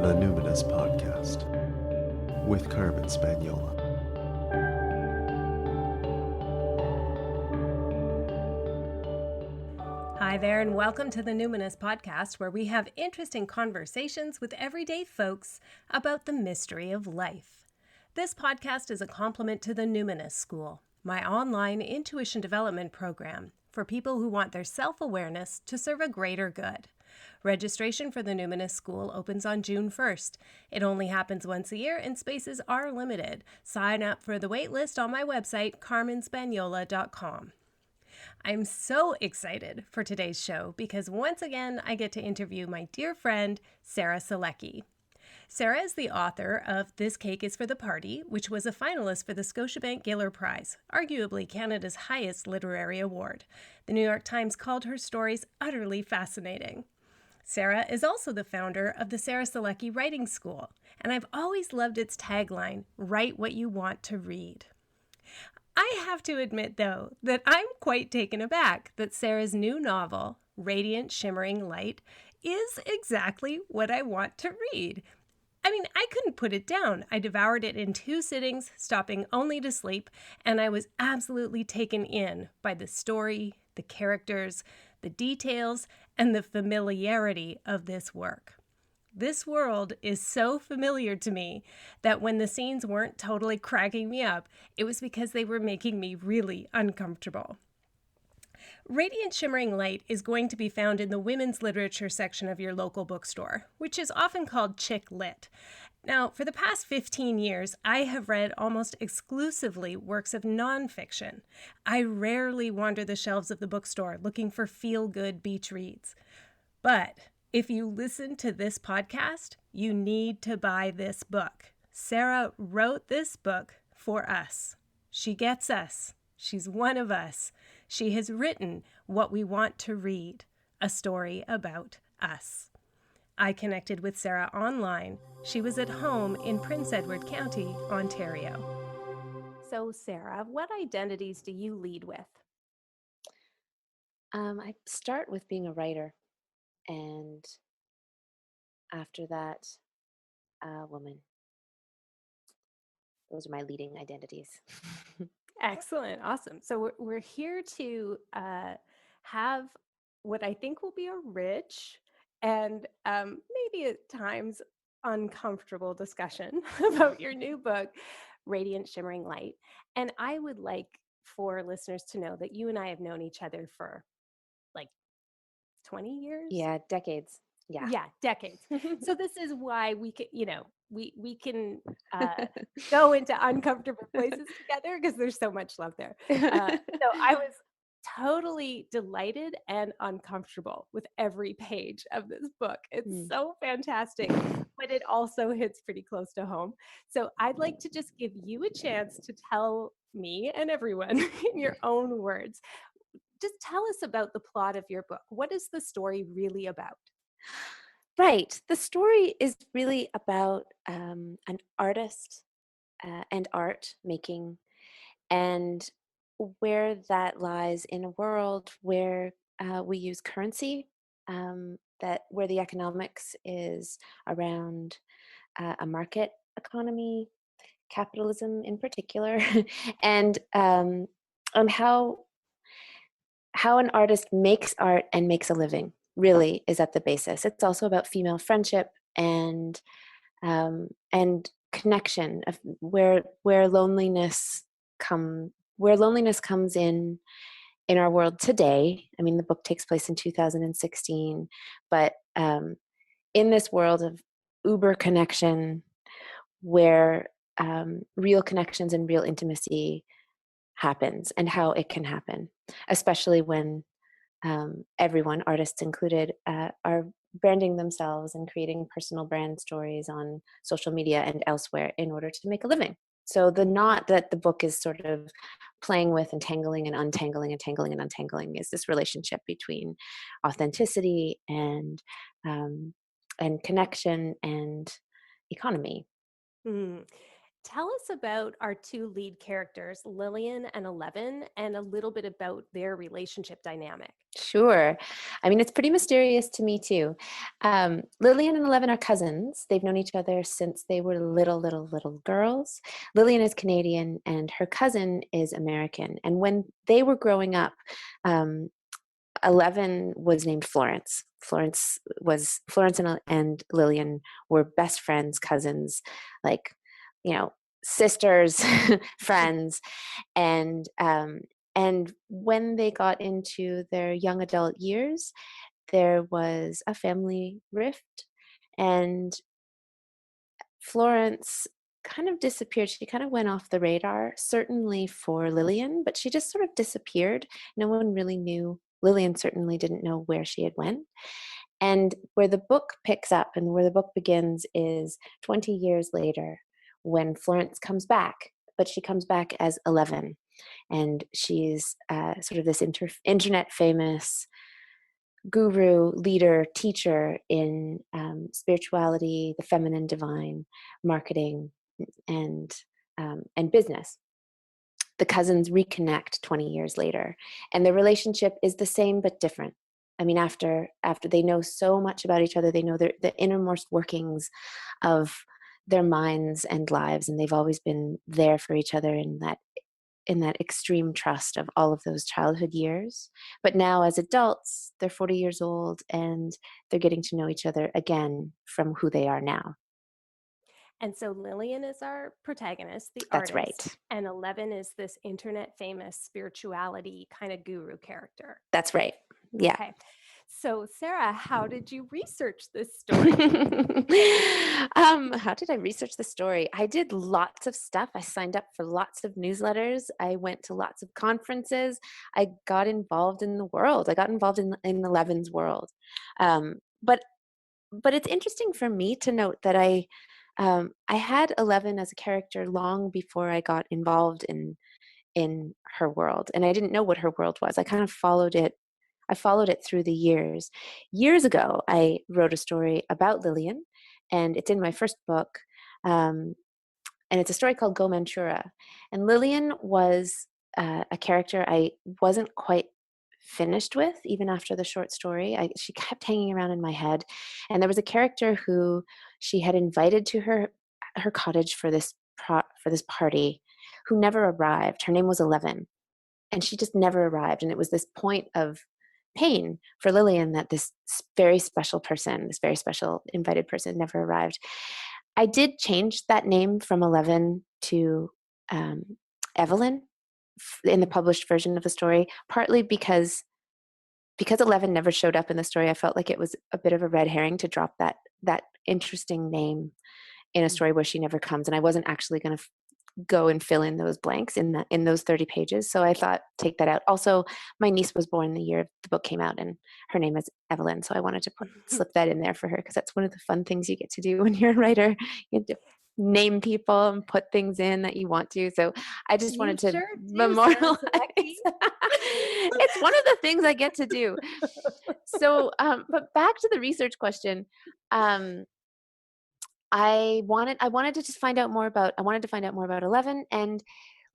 The Numinous Podcast with Carmen Spaniola. Hi there, and welcome to the Numinous Podcast, where we have interesting conversations with everyday folks about the mystery of life. This podcast is a complement to the Numinous School, my online intuition development program for people who want their self-awareness to serve a greater good. Registration for the Numinous School opens on June 1st. It only happens once a year and spaces are limited. Sign up for the waitlist on my website, carmenspaniola.com. I'm so excited for today's show because once again I get to interview my dear friend, Sarah Selecky. Sarah is the author of This Cake is for the Party, which was a finalist for the Scotiabank Gaylor Prize, arguably Canada's highest literary award. The New York Times called her stories utterly fascinating. Sarah is also the founder of the Sarah Selecky Writing School, and I've always loved its tagline, "Write what you want to read." I have to admit, though, that I'm quite taken aback that Sarah's new novel, Radiant Shimmering Light, is exactly what I want to read. I mean, I couldn't put it down. I devoured it in 2 sittings, stopping only to sleep, and I was absolutely taken in by the story, the characters, the details, and the familiarity of this work. This world is so familiar to me that when the scenes weren't totally cracking me up, it was because they were making me really uncomfortable. Radiant Shimmering Light is going to be found in the women's literature section of your local bookstore, which is often called ChickLit. Now, for the past 15 years, I have read almost exclusively works of nonfiction. I rarely wander the shelves of the bookstore looking for feel-good beach reads. But if you listen to this podcast, you need to buy this book. Sarah wrote this book for us. She gets us. She's one of us. She has written what we want to read, a story about us. I connected with Sarah online. She was at home in Prince Edward County, Ontario. So, Sarah, what identities do you lead with? I start with being a writer, and after that, a woman. Those are my leading identities. Excellent. Awesome. So we're here to have what I think will be a rich and maybe at times uncomfortable discussion about your new book, Radiant Shimmering Light. And I would like for listeners to know that you and I have known each other for like 20 years. Yeah, decades. Yeah, decades. So this is why we can, we can go into uncomfortable places together because there's so much love there. So I was totally delighted and uncomfortable with every page of this book. It's so fantastic, but it also hits pretty close to home. So I'd like to just give you a chance to tell me and everyone in your own words. Just tell us about the plot of your book. What is the story really about? Right. The story is really about an artist and art making, and where that lies in a world where we use currency, that where the economics is around a market economy, capitalism in particular, and on how an artist makes art and makes a living really is at the basis. It's also about female friendship and connection of where loneliness comes in our world today. I mean, the book takes place in 2016, but in this world of uber connection, where real connections and real intimacy happens, and how it can happen, especially when everyone, artists included, are branding themselves and creating personal brand stories on social media and elsewhere in order to make a living. So the knot that the book is sort of playing with and tangling and untangling and tangling and untangling is this relationship between authenticity and connection and economy. Tell us about our two lead characters, Lillian and Eleven, and a little bit about their relationship dynamic. Sure. I mean, it's pretty mysterious to me too. Lillian and Eleven are cousins. They've known each other since they were little girls. Lillian is Canadian and her cousin is American. And when they were growing up, um, Eleven was named Florence. Florence and Lillian were best friends, cousins, like, you know, sisters, friends, and and when they got into their young adult years, there was a family rift, and Florence kind of disappeared. She kind of went off the radar, certainly for Lillian, but she just sort of disappeared. No one really knew. Lillian certainly didn't know where she had went. And where the book picks up and where the book begins is 20 years later when Florence comes back, but she comes back as 11. And she's sort of this internet famous guru, leader, teacher in spirituality, the feminine divine, marketing, and business. The cousins reconnect 20 years later, and their relationship is the same but different. I mean, after they know so much about each other, they know the innermost workings of their minds and lives, and they've always been there for each other in that extreme trust of all of those childhood years. But now as adults, they're 40 years old and they're getting to know each other again from who they are now. And so Lillian is our protagonist, the That's artist, right. and Eleven is this internet famous spirituality kind of guru character. That's right. Yeah. Okay. So, Sarah, how did you research this story? How did I research the story? I did lots of stuff. I signed up for lots of newsletters. I went to lots of conferences. I got involved in the world. I got involved in Eleven's world. Um, but but it's interesting for me to note that I had Eleven as a character long before I got involved in her world, and I didn't know what her world was. I kind of followed it. I followed it through the years. Years ago, I wrote a story about Lillian, and it's in my first book. Um, and it's a story called Go Manchura. And Lillian was a character I wasn't quite finished with, even after the short story. She kept hanging around in my head. And there was a character who she had invited to her cottage for for this party, who never arrived. Her name was 11, and she just never arrived. And it was this point of pain for Lillian that this very special person, this very special invited person, never arrived. I did change that name from 11 to Evelyn in the published version of the story, partly because 11 never showed up in the story. I felt like it was a bit of a red herring to drop that interesting name in a story where she never comes, and I wasn't actually going to go and fill in those blanks in those 30 pages. So I thought, take that out. Also, my niece was born the year the book came out, and her name is Evelyn, so I wanted to slip that in there for her, because that's one of the fun things you get to do when you're a writer. You get to name people and put things in that you want to. So I just You wanted to sure do, memorialize. Sarah Selecky. It's one of the things I get to do. So, but back to the research question. I wanted to just find out more about. I wanted to find out more about 11, and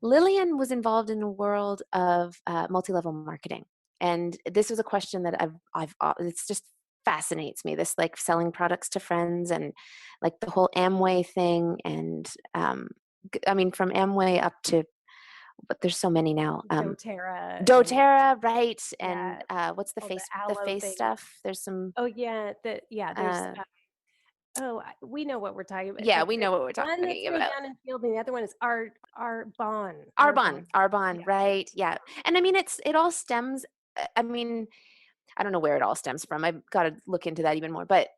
Lillian was involved in a world of multi-level marketing, and this was a question that I've it's just fascinates me. This, like, selling products to friends, and like the whole Amway thing, and I mean, from Amway up to, but there's so many now. doTERRA. doTERRA, right? Yeah, And what's all the the aloe face thing. stuff? There's some. Oh, yeah. There's, Uh, we know what we're talking about. yeah, we There's know what we're one that's talking very about. down in field, and the other one is Arbonne. Arbonne, Yeah. right? Yeah, and I mean, it all stems. I mean, I don't know where it all stems from. I've got to look into that even more. But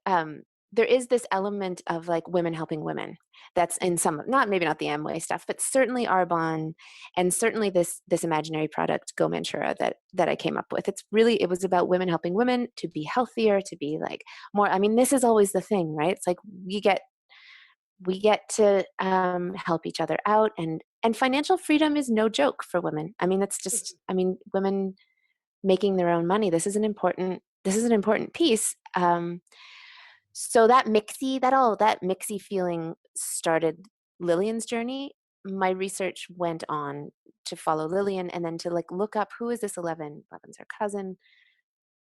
there is this element of, like, women helping women. That's in some, maybe not the Amway stuff, but certainly Arbonne, and certainly this imaginary product Go Manchura that I came up with. It was about women helping women to be healthier, to be, like, more. I mean, this is always the thing, right? It's like we get to help each other out, and financial freedom is no joke for women. I mean, women making their own money. This is an important piece. So that mixy feeling started Lillian's journey, my research went on to follow Lillian and then to like look up who is this 11? 11's her cousin.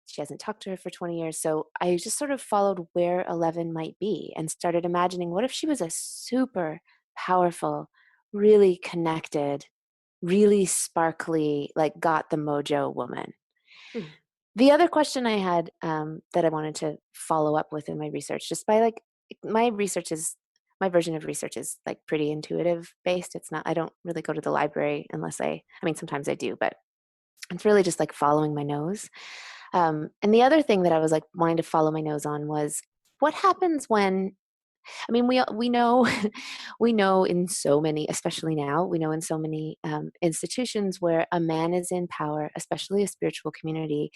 She hasn't talked to her for 20 years. So I just sort of followed where 11 might be and started imagining what if she was a super powerful, really connected, really sparkly, like got the mojo woman. Mm. The other question I had that I wanted to follow up with in my research, just by like my version of research is like pretty intuitive based. It's not, I don't really go to the library unless I mean, sometimes I do, but it's really just like following my nose. And the other thing that I was like wanting to follow my nose on was what happens when, I mean, we know we know in so many, especially now, we know in so many institutions where a man is in power, especially a spiritual community.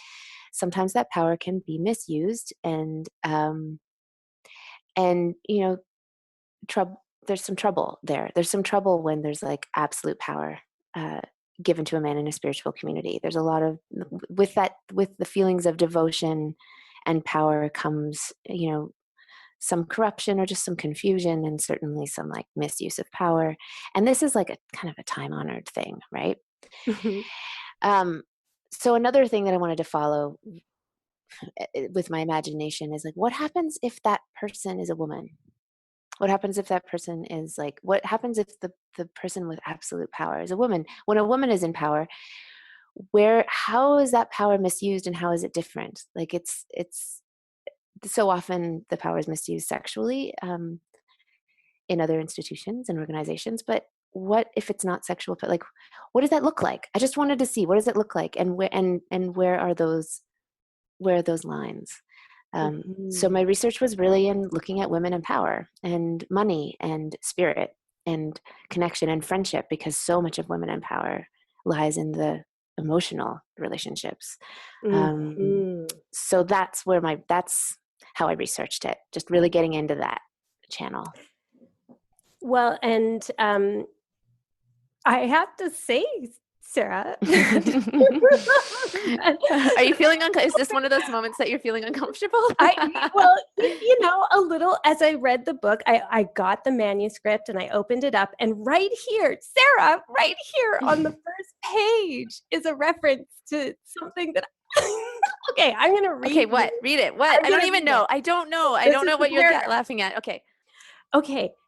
Sometimes that power can be misused, and you know, there's some trouble there. There's some trouble when there's like absolute power given to a man in a spiritual community. There's a lot of with the feelings of devotion and power comes, you know, some corruption or just some confusion and certainly some like misuse of power. And this is like a kind of a time-honored thing, right? um, so another thing that I wanted to follow with my imagination is like, what happens if that person is a woman? What happens if that person is like, what happens if the person with absolute power is a woman? When a woman is in power, how is that power misused and how is it different? Like it's so often the power is misused sexually in other institutions and organizations, but what if it's not sexual? But like, what does that look like? I just wanted to see, what does it look like? And where are those lines? So my research was really in looking at women in power and money and spirit and connection and friendship, because so much of women in power lies in the emotional relationships. So that's how I researched it, just really getting into that channel. Well, and I have to say, Sarah. Are you feeling is this one of those moments that you're feeling uncomfortable? Well, you know, a little. As I read the book, I got the manuscript and I opened it up, and right here, Sarah, right here on the first page is a reference to something that okay, I'm going to read. Okay, what? Read it. What? I don't even know. I don't know. I don't know what you're laughing at. Okay.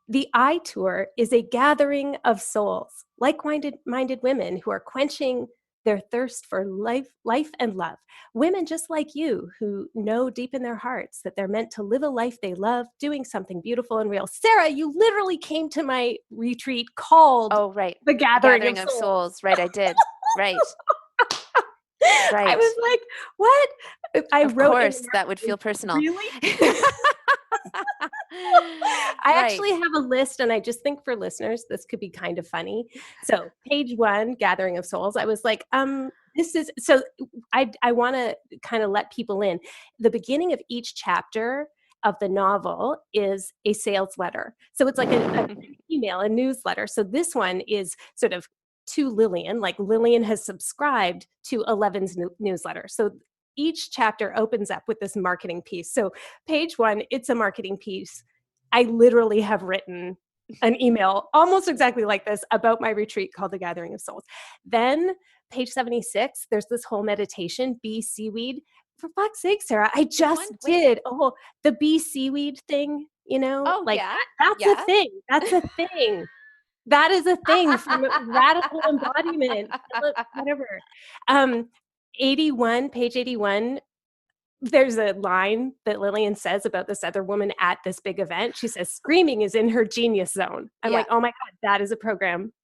The I Tour is a gathering of souls, like-minded women who are quenching their thirst for life and love. Women just like you who know deep in their hearts that they're meant to live a life they love, doing something beautiful and real. Sarah, you literally came to my retreat called The Gathering of Souls. Right, I did. Right. Right. I was like, what? Of course, that would feel personal. Really? I actually have a list, and I just think for listeners, this could be kind of funny. So page 1, Gathering of Souls, I was like, this is, so I want to kind of let people in. The beginning of each chapter of the novel is a sales letter. So it's like an email, a newsletter. So this one is sort of to Lillian, like Lillian has subscribed to 11's newsletter. So each chapter opens up with this marketing piece. So page 1, it's a marketing piece. I literally have written an email almost exactly like this about my retreat called The Gathering of Souls. Then page 76, there's this whole meditation, bee seaweed. For fuck's sake, Sarah, I just did the bee seaweed thing, you know? That's a thing. That's a thing. That is a thing from radical embodiment, whatever. 81, page 81, there's a line that Lillian says about this other woman at this big event. She says, screaming is in her genius zone. I'm like, oh my God, that is a program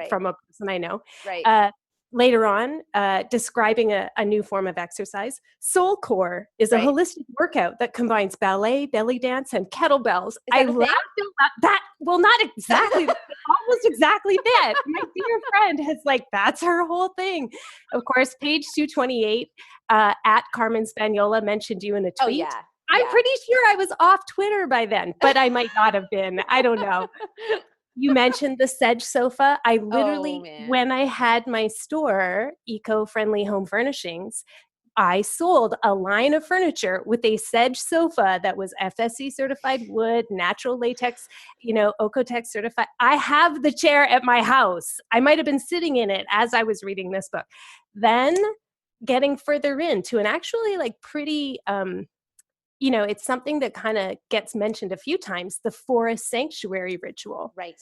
from a person I know. Right. Later on, describing a new form of exercise. Soul Core is a holistic workout that combines ballet, belly dance, and kettlebells. I laughed at that. Well, not exactly, but almost exactly that. My dear friend has that's her whole thing. Of course, page 228, at Carmen Spaniola mentioned you in a tweet. Oh, yeah. I'm pretty sure I was off Twitter by then, but I might not have been. I don't know. You mentioned the sedge sofa. I literally, when I had my store, Eco-Friendly Home Furnishings, I sold a line of furniture with a sedge sofa that was FSC certified wood, natural latex, Ocotex certified. I have the chair at my house. I might have been sitting in it as I was reading this book. Then getting further into an actually like pretty, it's something that kind of gets mentioned a few times, the forest sanctuary ritual. Right.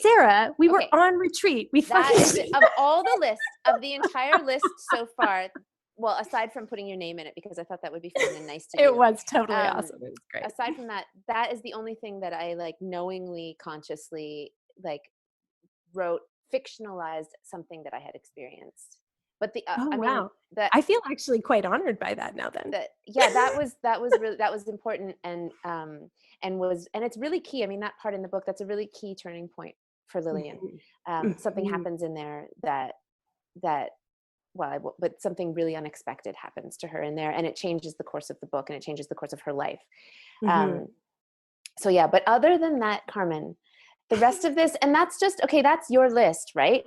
Sarah, we were Okay. on retreat. That is, of all the lists, of the entire list so far, well, aside from putting your name in it, because I thought that would be fun and nice to do. It was totally awesome. It was great. Aside from that, that is the only thing that I like knowingly, consciously like wrote, fictionalized something that I had experienced. But wow. I feel actually quite honored by that now then. That was important and it's really key. I mean, that part in the book, that's a really key turning point for Lillian. Something happens in there but something really unexpected happens to her in there, and it changes the course of the book and it changes the course of her life. But other than that, Carmen, the rest of this, and that's just, okay, that's your list, right?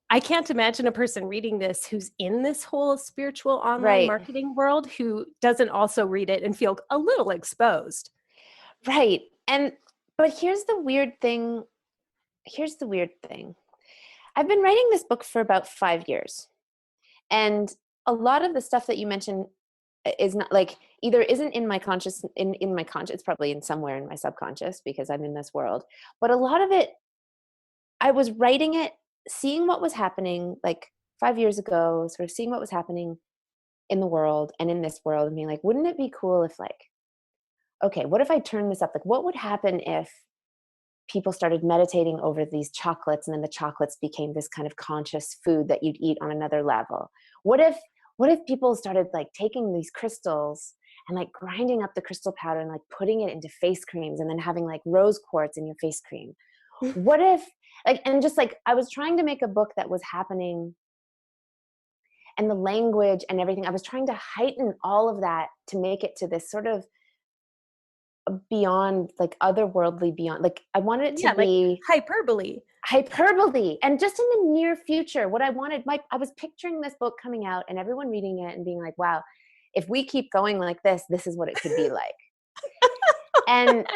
I can't imagine a person reading this who's in this whole spiritual online marketing world who doesn't also read it and feel a little exposed. Right. But here's the weird thing. I've been writing this book for about 5 years. And a lot of the stuff that you mentioned is not like, either isn't in my conscious, in my conscious, it's probably in somewhere in my subconscious because I'm in this world. But a lot of it, I was writing it, seeing what was happening like 5 years ago, sort of seeing what was happening in the world and in this world and being like, wouldn't it be cool if like, okay, what if I turn this up? Like, what would happen if people started meditating over these chocolates and then the chocolates became this kind of conscious food that you'd eat on another level? What if people started like taking these crystals and like grinding up the crystal powder and like putting it into face creams and then having like rose quartz in your face cream? What if like, and just like, I was trying to make a book that was happening and the language and everything, I was trying to heighten all of that to make it to this sort of beyond, like otherworldly beyond, like I wanted it to be hyperbole. And just in the near future, what I wanted, I was picturing this book coming out and everyone reading it and being like, wow, if we keep going like this is what it could be like. And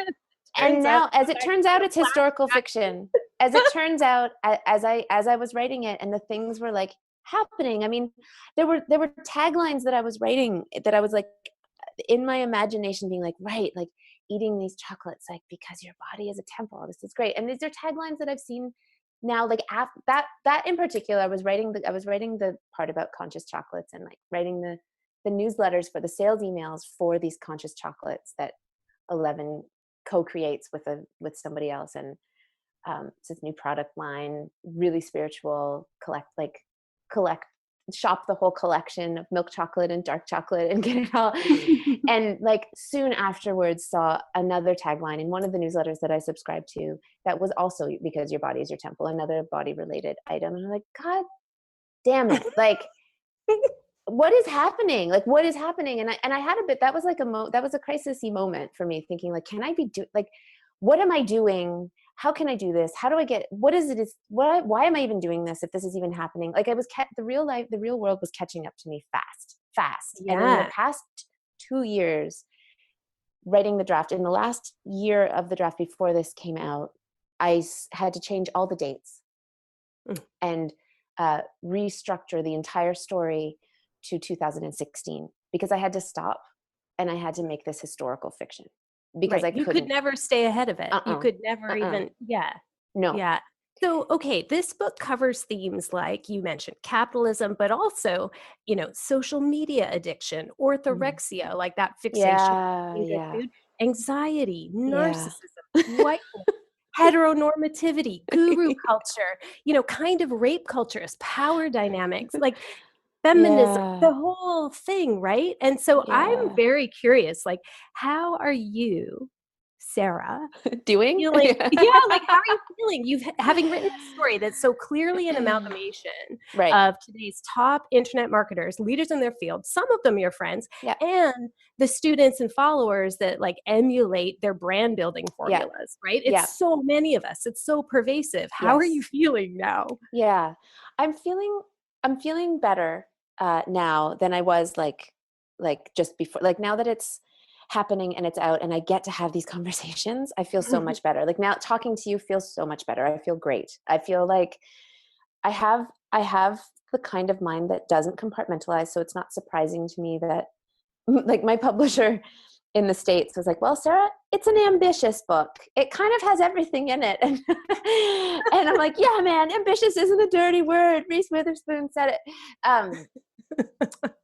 now, as it turns out, it's historical fiction. As it turns out, as I was writing it and the things were like happening, I mean, there were taglines that I was writing that I was like in my imagination being like, right, like eating these chocolates, like because your body is a temple. This is great. And these are taglines that I've seen now, like after that in particular, I was writing the part about conscious chocolates and like writing the newsletters for the sales emails for these conscious chocolates that 11 co-creates with somebody else. And it's this new product line, really spiritual, shop the whole collection of milk chocolate and dark chocolate and get it all. And like soon afterwards saw another tagline in one of the newsletters that I subscribed to that was also because your body is your temple, another body related item. And I'm like, God damn it. Like, what is happening? Like, what is happening? And I had a bit, that was like that was a crisis-y moment for me, thinking like, can I be what am I doing? How can I do this? How do I get, why am I even doing this if this is even happening? Like the real world was catching up to me fast. Yeah. And in the past 2 years, writing the draft, in the last year of the draft before this came out, I had to change all the dates and restructure the entire story to 2016 because I had to stop and I had to make this historical fiction. Because you could never stay ahead of it. You could never even, No. Yeah. So, okay, this book covers themes like you mentioned capitalism, but also, social media addiction, orthorexia, like that fixation on good food, anxiety, narcissism, whiteness, heteronormativity, guru culture, kind of rape cultures, power dynamics, like feminism, the whole thing, right? And so I'm very curious, like, how are you, Sarah, doing? Feeling? Like how are you feeling? Having written a story that's so clearly an amalgamation of today's top internet marketers, leaders in their field, some of them your friends, and the students and followers that like emulate their brand building formulas, right? It's so many of us. It's so pervasive. How are you feeling now? I'm feeling better. now than I was like just before. Like now that it's happening and it's out and I get to have these conversations, I feel so much better. Like now talking to you feels so much better. I feel great. I feel like I have the kind of mind that doesn't compartmentalize. So it's not surprising to me that like my publisher in the States was like, well, Sarah, it's an ambitious book. It kind of has everything in it. And, and I'm like, yeah, man, ambitious isn't a dirty word. Reese Witherspoon said it.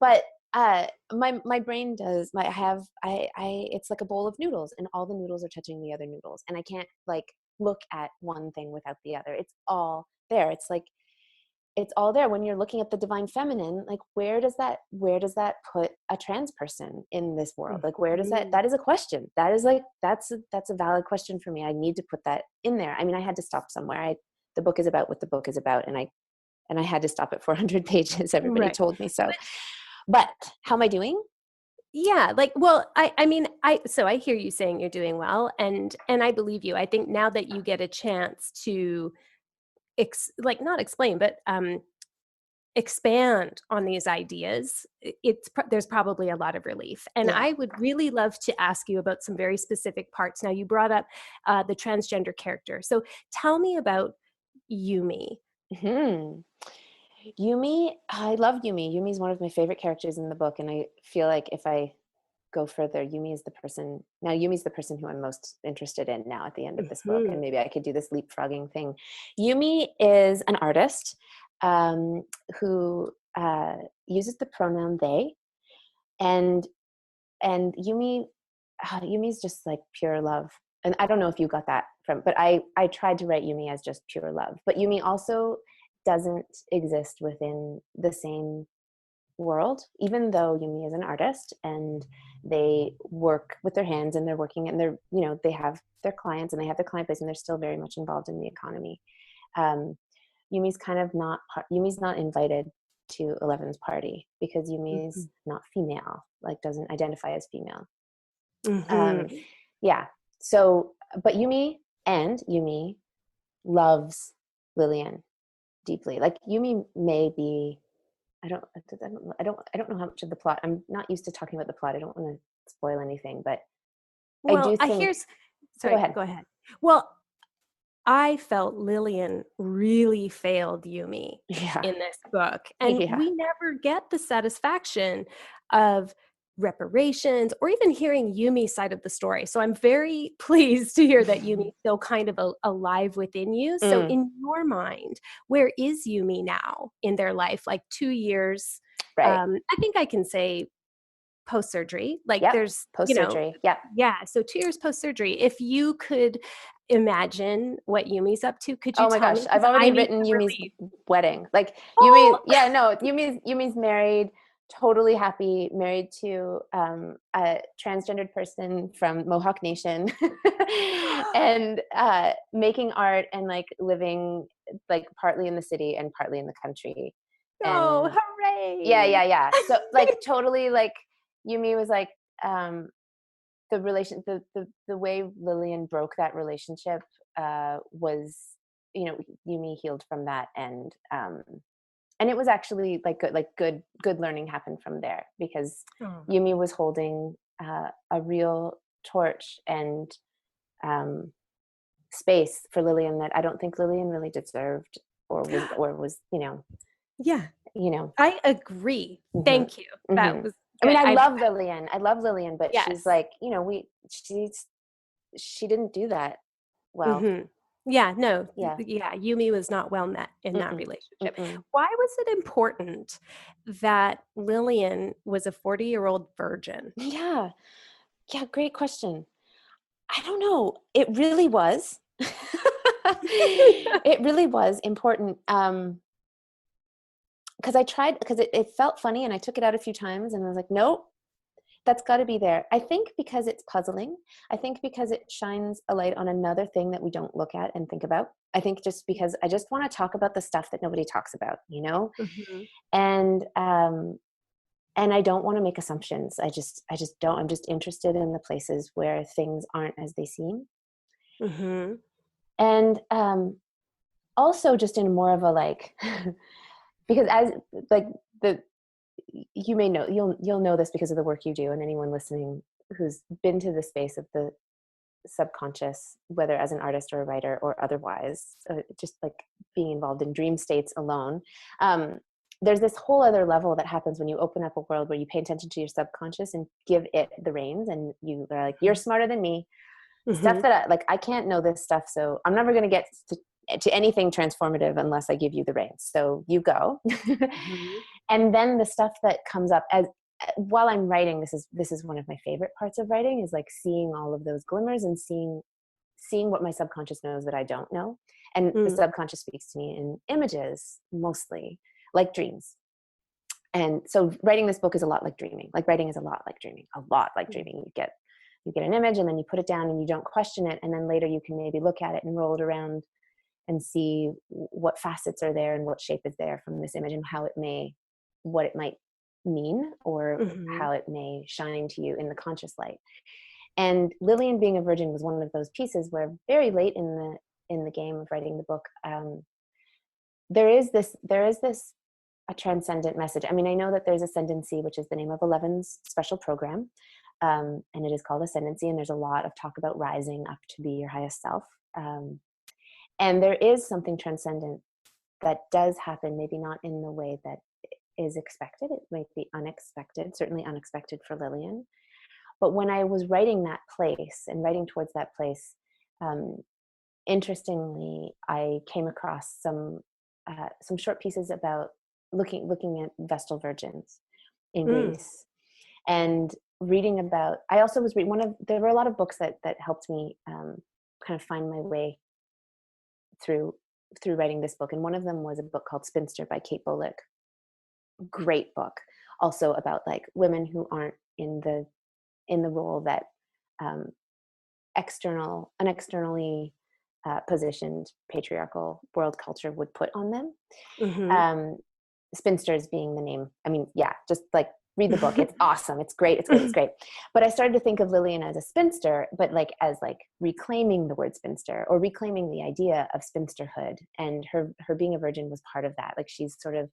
But my brain does, it's like a bowl of noodles and all the noodles are touching the other noodles. And I can't like look at one thing without the other. It's all there. It's like, it's all there when you're looking at the divine feminine. Like, where does that put a trans person in this world? Like, where does that is a question. That is like, that's a valid question for me. I need to put that in there. I mean, I had to stop somewhere. The book is about what the book is about. And I had to stop at 400 pages. Everybody told me so. But how am I doing? Yeah, like, well, I mean, so I hear you saying you're doing well, and I believe you. I think now that you get a chance to not explain, but expand on these ideas, there's probably a lot of relief. And I would really love to ask you about some very specific parts. Now, you brought up the transgender character. So tell me about Yumi. Mm-hmm. Yumi, I love Yumi. Yumi's one of my favorite characters in the book. And I feel like if I go further, Yumi's the person who I'm most interested in now at the end of this book. And maybe I could do this leapfrogging thing. Yumi is an artist who uses the pronoun they, and Yumi's just like pure love. And I don't know if you got that from, but I tried to write Yumi as just pure love. But Yumi also doesn't exist within the same world, even though Yumi is an artist and they work with their hands and they're working and they're, they have their clients and they have their client base and they're still very much involved in the economy. Yumi's not invited to Eleven's party because Yumi's not female, like doesn't identify as female. Yeah. So, but Yumi loves Lillian deeply. Like Yumi may be, I don't know how much of the plot. I'm not used to talking about the plot. I don't want to spoil anything, but I do think. Go ahead. Well, I felt Lillian really failed Yumi in this book. And we never get the satisfaction of reparations or even hearing Yumi's side of the story. So I'm very pleased to hear that Yumi's still kind of alive within you. So in your mind, where is Yumi now in their life? Like 2 years, I think I can say post-surgery. Like there's post-surgery. So 2 years post-surgery. If you could imagine what Yumi's up to, could you oh my tell gosh, me? I've already written Yumi's wedding. Like Yumi's married, totally happy, married to a transgendered person from Mohawk Nation and making art and like living like partly in the city and partly in the country. Oh, hooray. Yeah. So like totally like Yumi was like the way Lillian broke that relationship was, Yumi healed from that, and it was actually good learning happened from there because Yumi was holding a real torch and space for Lillian that I don't think Lillian really deserved or was I agree. Thank you. That was good. I mean, I love Lillian, but she's like, she didn't do that well. Yumi was not well met in that relationship. Why was it important that Lillian was a 40-year-old virgin? Yeah, great question. I don't know. It really was. It really was important. Because it felt funny and I took it out a few times and I was like, nope, that's got to be there. I think because it's puzzling. I think because it shines a light on another thing that we don't look at and think about. I think just because I just want to talk about the stuff that nobody talks about, and I don't want to make assumptions. I just don't. I'm just interested in the places where things aren't as they seem. And also just in more of a like, because as like you may know, you'll know this because of the work you do, and anyone listening who's been to the space of the subconscious, whether as an artist or a writer or otherwise, just like being involved in dream states alone. There's this whole other level that happens when you open up a world where you pay attention to your subconscious and give it the reins, and you are like, you're smarter than me. Stuff that I can't know this stuff, so I'm never going to get to anything transformative unless I give you the reins. So you go. And then the stuff that comes up as while I'm writing, this is one of my favorite parts of writing, is like seeing all of those glimmers and seeing what my subconscious knows that I don't know. And the subconscious speaks to me in images, mostly like dreams. And so writing this book is a lot like dreaming. Like writing is a lot like dreaming. You get an image and then you put it down and you don't question it. And then later you can maybe look at it and roll it around and see what facets are there and what shape is there from this image and what it might mean, or how it may shine to you in the conscious light. And Lillian being a virgin was one of those pieces where very late in the game of writing the book, there is this a transcendent message. I mean, I know that there's Ascendancy, which is the name of Eleven's special program, and it is called Ascendancy, and there's a lot of talk about rising up to be your highest self. And there is something transcendent that does happen, maybe not in the way that is expected. It might be unexpected, certainly unexpected for Lillian. But when I was writing that place and writing towards that place, interestingly, I came across some short pieces about looking at Vestal virgins in Greece, and reading about. I also was reading there were a lot of books that helped me kind of find my way through writing this book, and one of them was a book called Spinster by Kate Bolick. Great book, also about like women who aren't in the role that externally positioned patriarchal world culture would put on them. Spinsters being the name. I mean, yeah, just like read the book. It's awesome. It's great. It's great. But I started to think of Lillian as a spinster, but like as like reclaiming the word spinster, or reclaiming the idea of spinsterhood, and her being a virgin was part of that. Like she's sort of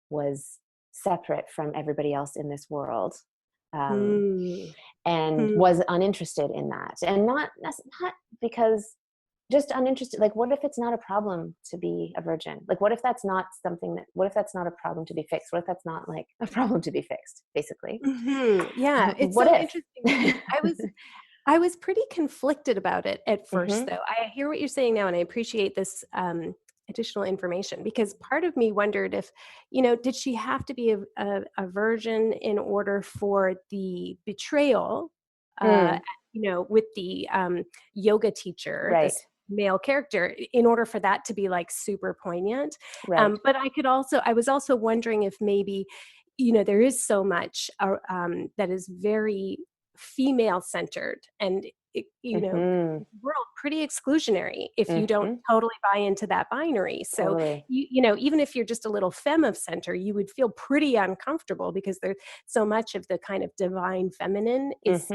was separate from everybody else in this world, and was uninterested in that, and not because just uninterested. Like, what if it's not a problem to be a virgin? Like, what if that's not a problem to be fixed? What if that's not like a problem to be fixed, basically? Yeah, it's what so if? interesting. I was pretty conflicted about it at first, though. I hear what you're saying now, and I appreciate this additional information, because part of me wondered if, did she have to be a virgin in order for the betrayal, with the yoga teacher, Right. this male character, in order for that to be like super poignant. Right. But I was also wondering if maybe, there is so much that is very female centered, and world pretty exclusionary if you don't totally buy into that binary. So Totally. even if you're just a little femme of center, you would feel pretty uncomfortable, because there's so much of the kind of divine feminine is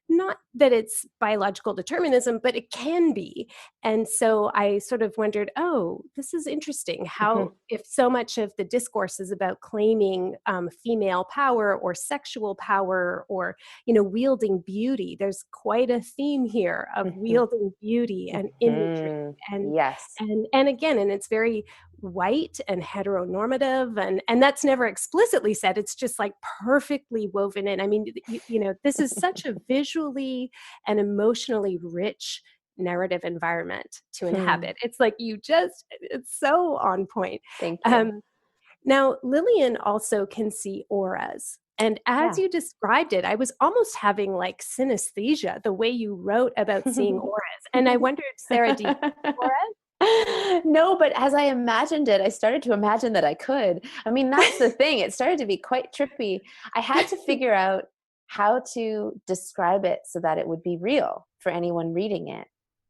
not that it's biological determinism, but it can be. And so I sort of wondered, this is interesting, how if so much of the discourse is about claiming female power or sexual power, or, wielding beauty, there's quite a theme here of wielding beauty and imagery. And yes. And again, and it's very white and heteronormative, and that's never explicitly said. It's just like perfectly woven in. I mean, this is such a visually and emotionally rich narrative environment to inhabit. It's like it's so on point. Thank you. Now, Lillian also can see auras. And as you described it, I was almost having like synesthesia, the way you wrote about seeing auras. And I wondered, Sarah, do you see auras? No, but as I imagined it, I started to imagine that I could. I mean, that's the thing. It started to be quite trippy. I had to figure out how to describe it so that it would be real for anyone reading it.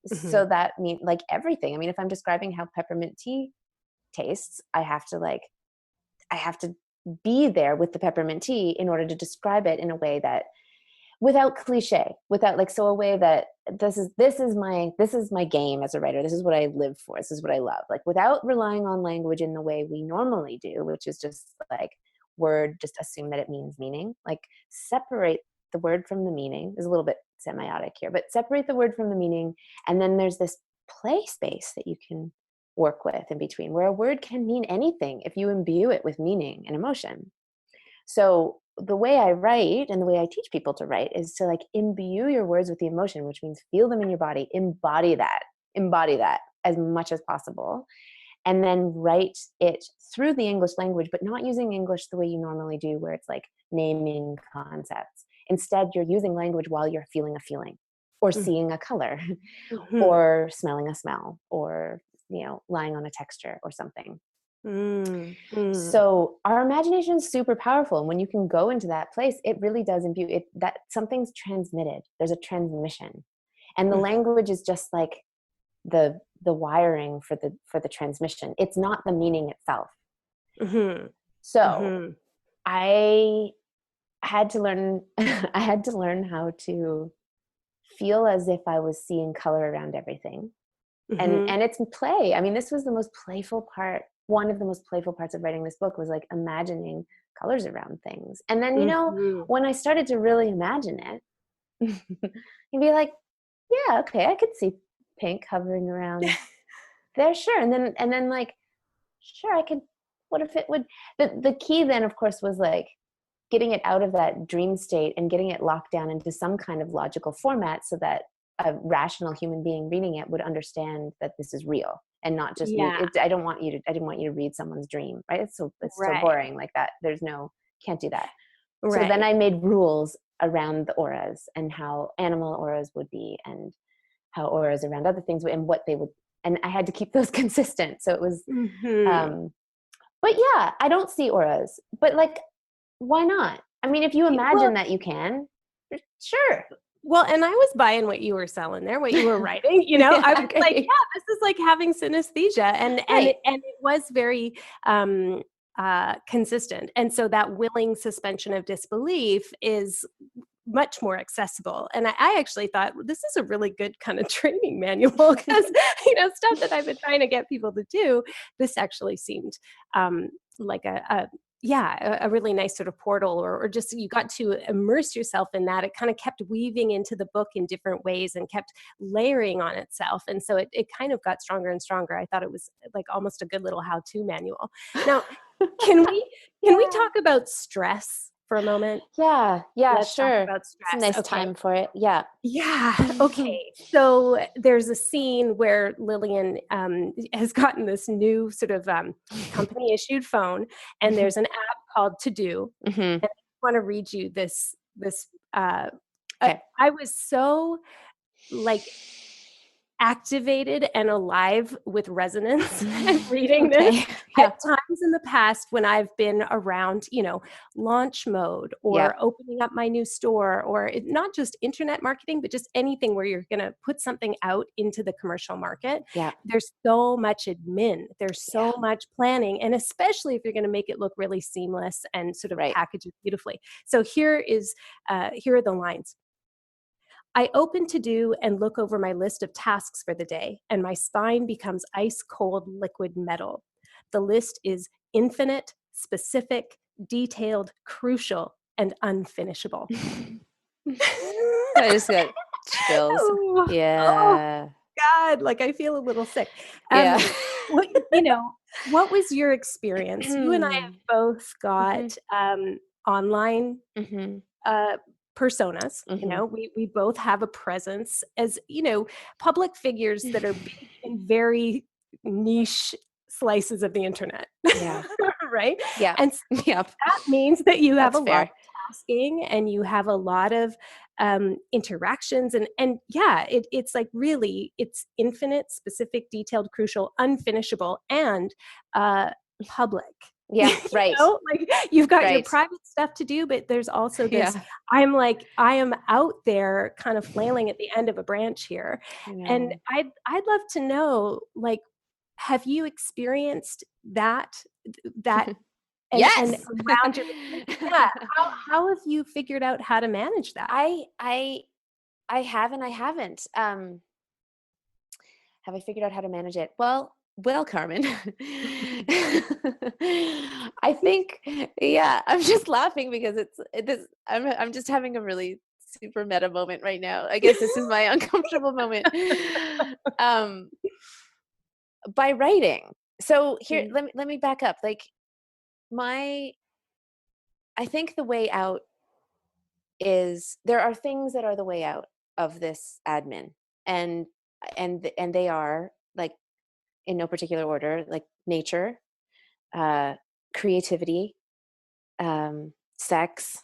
So that means like everything. I mean, if I'm describing how peppermint tea tastes, I have to be there with the peppermint tea in order to describe it in a way that, without cliche, without like, so a way that this is my game as a writer. This is what I live for. This is what I love. Like, without relying on language in the way we normally do, which is just like word, just assume that it means meaning. Like separate the word from the meaning. Is a little bit semiotic here, but separate the word from the meaning. And then there's this play space that you can work with in between, where a word can mean anything if you imbue it with meaning and emotion. So the way I write and the way I teach people to write is to like imbue your words with the emotion, which means feel them in your body, embody that as much as possible. And then write it through the English language, but not using English the way you normally do, where it's like naming concepts. Instead, you're using language while you're feeling a feeling or seeing a color or smelling a smell or, lying on a texture or something. So our imagination is super powerful. And when you can go into that place, it really does imbue it, that something's transmitted. There's a transmission. And the language is just like the wiring for the transmission. It's not the meaning itself. So I had to learn how to feel as if I was seeing color around everything. And it's play. I mean, this was the most playful part. One of the most playful parts of writing this book was like imagining colors around things. And then, when I started to really imagine it, you'd be like, yeah, okay, I could see pink hovering around there. Sure. And then like, sure, I could, what if it would, the key then of course was like getting it out of that dream state and getting it locked down into some kind of logical format so that a rational human being reading it would understand that this is real and not just I didn't want you to read someone's dream, right? It's so boring like that. Can't do that. So then I made rules around the auras and how animal auras would be and how auras around other things and what they would, and I had to keep those consistent. So it was but yeah, I don't see auras, but like, why not? I mean, if you imagine that you can, sure. Well, and I was buying what you were selling there, what you were writing, I was like, yeah, this is like having synesthesia. And it was very consistent. And so that willing suspension of disbelief is much more accessible. And I actually thought this is a really good kind of training manual because, stuff that I've been trying to get people to do, this actually seemed like a really nice sort of portal or just you got to immerse yourself in that. It kind of kept weaving into the book in different ways and kept layering on itself. And so it kind of got stronger and stronger. I thought it was like almost a good little how-to manual. Now, can we talk about stress for a moment? Yeah, Let's sure. talk about stress. It's a nice time for it. Yeah. Yeah. Okay. So there's a scene where Lillian has gotten this new sort of company issued phone, and there's an app called To Do. And I want to read you this. Okay. I was so like activated and alive with resonance reading this at times in the past when I've been around, launch mode or opening up my new store or not just internet marketing, but just anything where you're going to put something out into the commercial market. Yeah. There's so much admin. There's so much planning. And especially if you're going to make it look really seamless and sort of package it beautifully. So here are the lines. I open To Do and look over my list of tasks for the day, and my spine becomes ice-cold liquid metal. The list is infinite, specific, detailed, crucial, and unfinishable. I just got chills. Yeah. Oh, God, like I feel a little sick. What was your experience? You and I have both got online personas. We both have a presence as public figures that are big in very niche slices of the internet. Right. And so that means that you have a lot of tasking and you have a lot of interactions and it's like really it's infinite, specific, detailed, crucial, unfinishable, and public. Yeah, right. Like you've got your private stuff to do, but there's also this, I am out there kind of flailing at the end of a branch here. And I'd love to know, like, have you experienced that and around your, how have you figured out how to manage that? I have and I haven't. Have I figured out how to manage it? Well, Well, Carmen, I think, yeah, I'm just laughing because I'm just having a really super meta moment right now. I guess this is my uncomfortable moment. Um, by writing. So here, Mm, let me back up. Like I think the way out is there are things that are the way out of this admin, and and they are like in no particular order, like nature, uh, creativity, sex,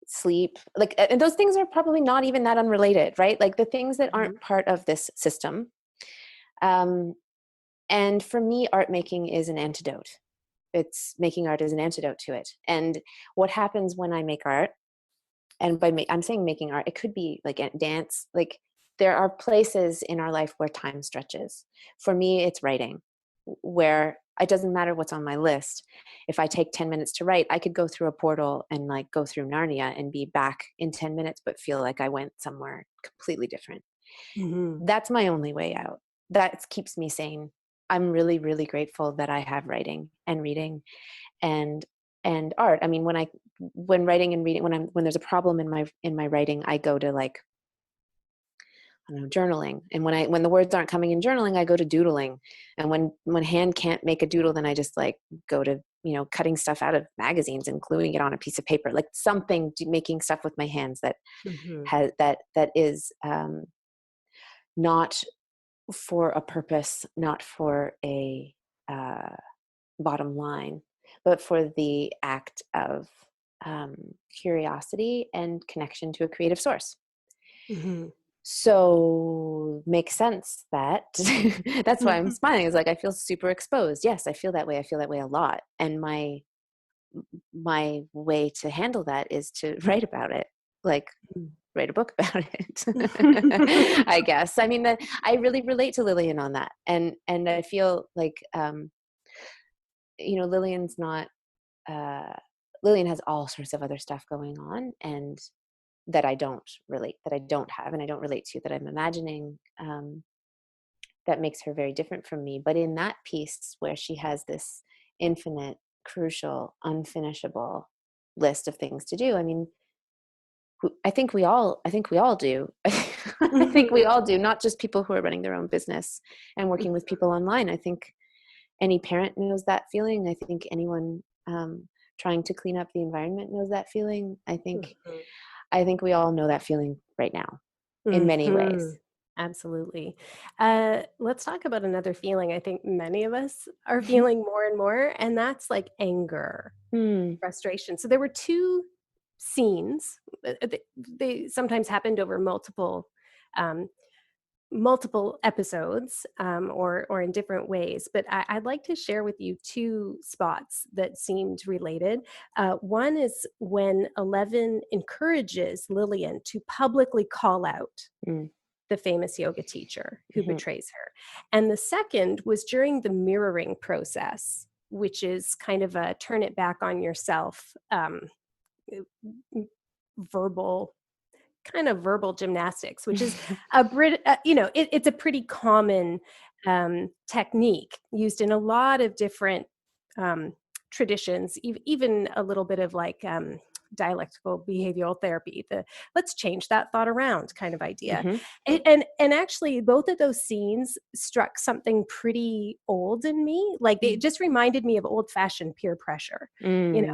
sleep, like, and those things are probably not even that unrelated, right? Like the things that mhm, aren't part of this system. Um, and for me, art making is an antidote. It's making art is an antidote to it. And what happens when I make art, and I'm saying making art, it could be like dance, like there are places in our life where time stretches. For me, it's writing, where it doesn't matter what's on my list. If I take 10 minutes to write, I could go through a portal and like go through Narnia and be back in 10 minutes, but feel like I went somewhere completely different. mhm, That's my only way out. That keeps me sane. I'm really, really grateful that I have writing and reading and art. I mean, when writing and reading, when there's a problem in my writing, I go to like, I don't know, journaling. And when the words aren't coming in journaling, I go to doodling. And when hand can't make a doodle, then I just like go to, cutting stuff out of magazines and gluing it on a piece of paper, like something, making stuff with my hands that mhm, has that is not for a purpose, not for a uh, bottom line, but for the act of um, curiosity and connection to a creative source. mhm, So makes sense that that's why I'm mhm, smiling. Is like I feel super exposed. Yes, I feel that way. I feel that way a lot. And my way to handle that is to write about it. Like write a book about it. I guess. I mean, that I really relate to Lillian on that, and I feel like Lillian's not. Uh, Lillian has all sorts of other stuff going on, and that I don't that I don't have, and I don't relate to, that I'm imagining. That makes her very different from me. But in that piece where she has this infinite, crucial, unfinishable list of things to do, I mean, I think we all do. I think we mhm, all do, not just people who are running their own business and working with people online. I think any parent knows that feeling. I think anyone trying to clean up the environment knows that feeling. I think we all know that feeling right now in many ways. mhm. Absolutely. Let's talk about another feeling I think many of us are Mhm. feeling more and more, and that's like anger, Hmm. frustration. So there were two scenes. They sometimes happened over um, multiple episodes, or in different ways. But I'd like to share with you two spots that seemed related. One is when Eleven encourages Lillian to publicly call out Mm. the famous yoga teacher who Mhm. betrays her. And the second was during the mirroring process, which is kind of a turn it back on yourself, verbal kind of verbal gymnastics, which is it's a pretty common technique used in a lot of different um, traditions, even a little bit of like dialectical behavioral therapy, the let's change that thought around kind of idea. Mhm. And actually both of those scenes struck something pretty old in me, like it Mm. just reminded me of old fashioned peer pressure, Mm.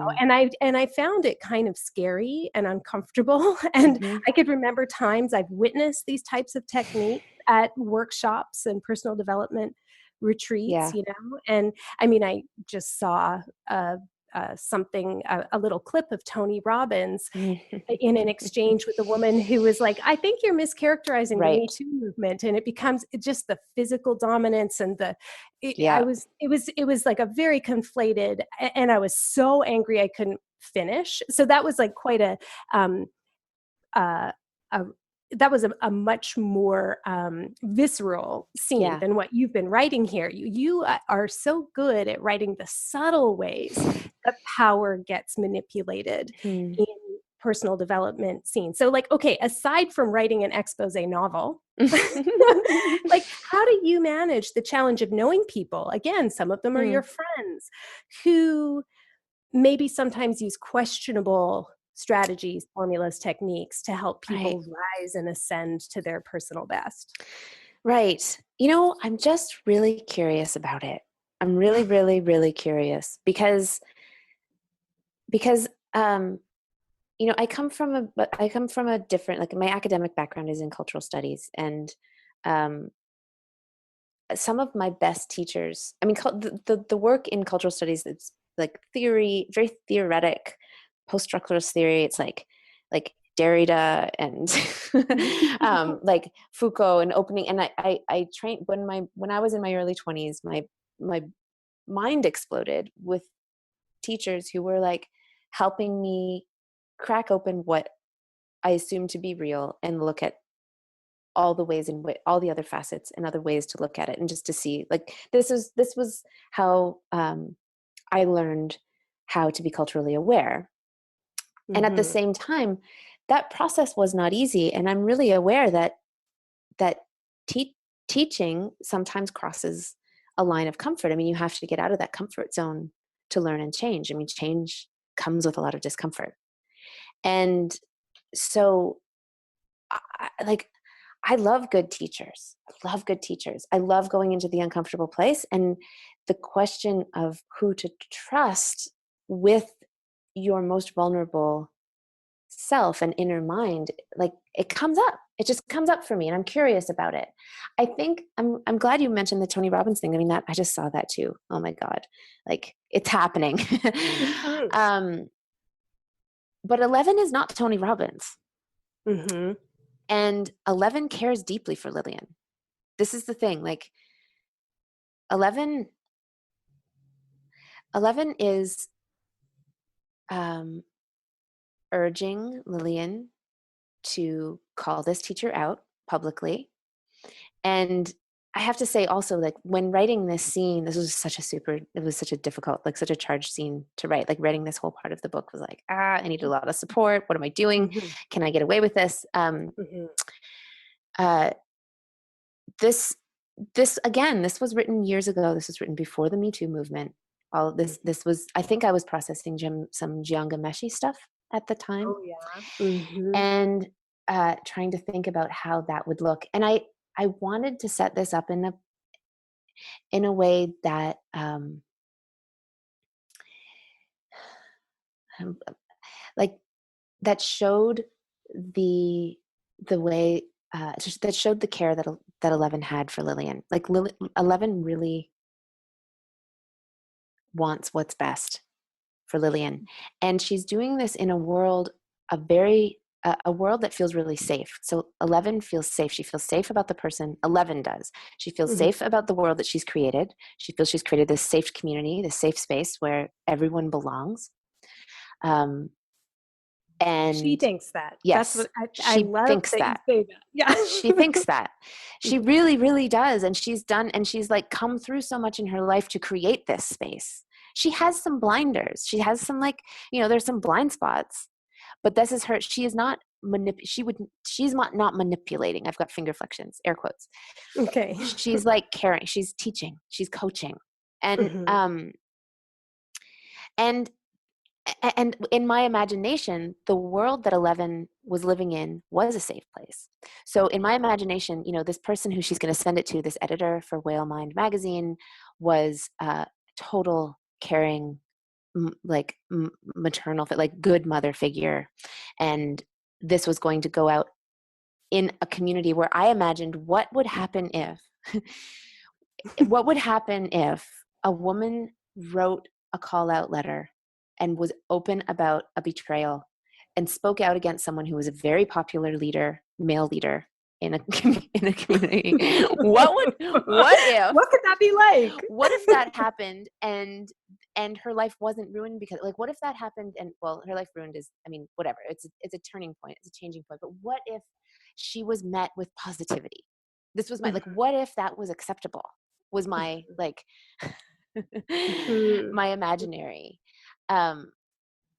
and I found it kind of scary and uncomfortable. And Mhm. I could remember times I've witnessed these types of techniques at workshops and personal development retreats, Yeah. and I mean, I just saw a little clip of Tony Robbins in an exchange with a woman who was like, I think you're mischaracterizing the Me Right. Too movement. And it becomes just the physical dominance and Yeah. it was like a very conflated, and I was so angry I couldn't finish. So that was like quite um, uh, a that was a much more visceral scene Yeah. than what you've been writing here. You are so good at writing the subtle ways that power gets manipulated Hmm. personal development scene? So like, okay, aside from writing an expose novel, like how do you manage the challenge of knowing people? Again, some of them are your friends who maybe sometimes use questionable strategies, formulas, techniques to help people rise and ascend to their personal best. Right. I'm just really curious about it. I'm really, really, really curious because I come from a different, like my academic background is in cultural studies, and um, some of my best teachers, I mean, the work in cultural studies, it's like theory, very theoretic, post-structuralist theory. It's like Derrida and like Foucault and opening. And I trained when I was in my early 20s, my mind exploded with teachers who were like helping me crack open what I assumed to be real and look at all the ways in which all the other facets and other ways to look at it, and just to see like this was how I learned how to be culturally aware. And at the same time, that process was not easy, and I'm really aware that teaching sometimes crosses a line of comfort. I mean, you have to get out of that comfort zone to learn and change. I mean, change comes with a lot of discomfort. And so I love good teachers. I love good teachers. I love going into the uncomfortable place. And the question of who to trust with your most vulnerable self and inner mind, like it comes up. It just comes up for me, and I'm curious about it. I think I'm glad you mentioned the Tony Robbins thing. I mean, that I just saw that too. Oh my God, like it's happening. But 11 is not Tony Robbins. And 11 cares deeply for Lillian. This is the thing, like 11 is urging Lillian to call this teacher out publicly. And I have to say also, like when writing this scene, it was such a difficult, like such a charged scene to write. Like writing this whole part of the book was like, I need a lot of support. What am I doing? Can I get away with this? This again, this was written years ago. This was written before the Me Too movement. All of this was, I think I was processing some Jian Ghomeshi stuff at the time. Oh yeah. And trying to think about how that would look. And I wanted to set this up in a way that like that showed the way that showed the care that 11 had for Lillian. Like 11 really wants what's best for Lillian, and she's doing this in a world a world that feels really safe. So 11 feels safe. She feels safe about the person. 11 does. She feels safe about the world that she's created. She feels she's created this safe community, this safe space where everyone belongs. And she thinks that. Yes, that's what she love thinks that. You say that. Yeah, she thinks that. She really, really does. And she's like come through so much in her life to create this space. She has some blinders. She has some there's some blind spots. But this is her. She is not she's not manipulating. I've got finger flexions, air quotes. Okay. She's like caring. She's teaching. She's coaching. And and in my imagination, the world that 11 was living in was a safe place. So in my imagination, this person who she's going to send it to, this editor for Whale Mind magazine, was a total caring, maternal, like good mother figure. And this was going to go out in a community where I imagined what would happen if a woman wrote a call out letter and was open about a betrayal and spoke out against someone who was a very popular leader, male leader in a community. What could that be like? What if that happened and her life wasn't ruined? Because what if that happened and her life ruined is, whatever. It's a turning point. It's a changing point. But what if she was met with positivity? This was my what if that was acceptable? Was my my imaginary.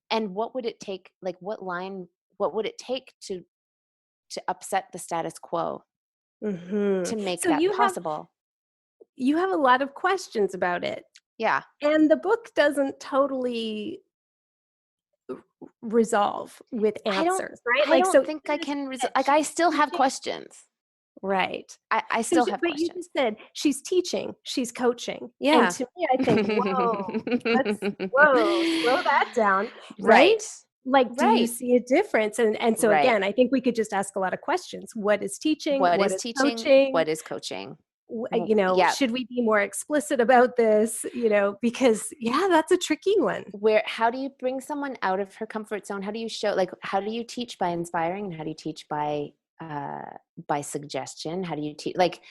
And what would it take, like what would it take to upset the status quo Mm-hmm. to make So that possible? you have a lot of questions about it. Yeah. And the book doesn't totally resolve with answers, right? I Like, don't so in think I this can, said, like, I she's still have teaching, questions. right? I So, still have but you questions. just said she's teaching, she's coaching, and Yeah. to me, I think, whoa, slow that down, right? Right. Like, do you Right. see a difference? And so Right. again, I think we could just ask a lot of questions. What is teaching? What What is is teaching? coaching? What is coaching? Yeah. Should we be more explicit about this? Because yeah, that's a tricky one. How do you bring someone out of her comfort zone? How do you show, like, how do you teach by inspiring, and how do you teach by suggestion? How do you teach like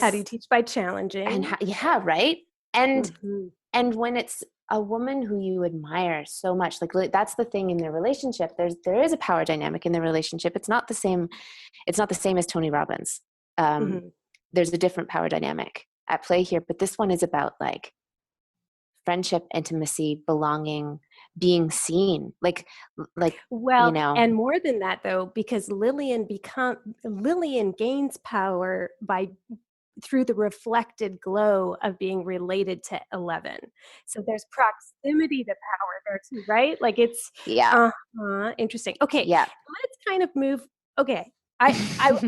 How do you this? teach by And challenging? yeah, right. And Mhm. when it's a woman who you admire so much, like that's the thing in their relationship. There is a power dynamic in the relationship. It's not the same. It's not the same as Tony Robbins. Mhm. There's a different power dynamic at play here, but this one is about like friendship, intimacy, belonging, being seen, like you Well, know. and more than that though, because Lillian gains power by through the reflected glow of being related to 11. So there's proximity to power there too, right? Like it's Yeah. interesting. Okay, Yeah. let's kind of move. Okay, I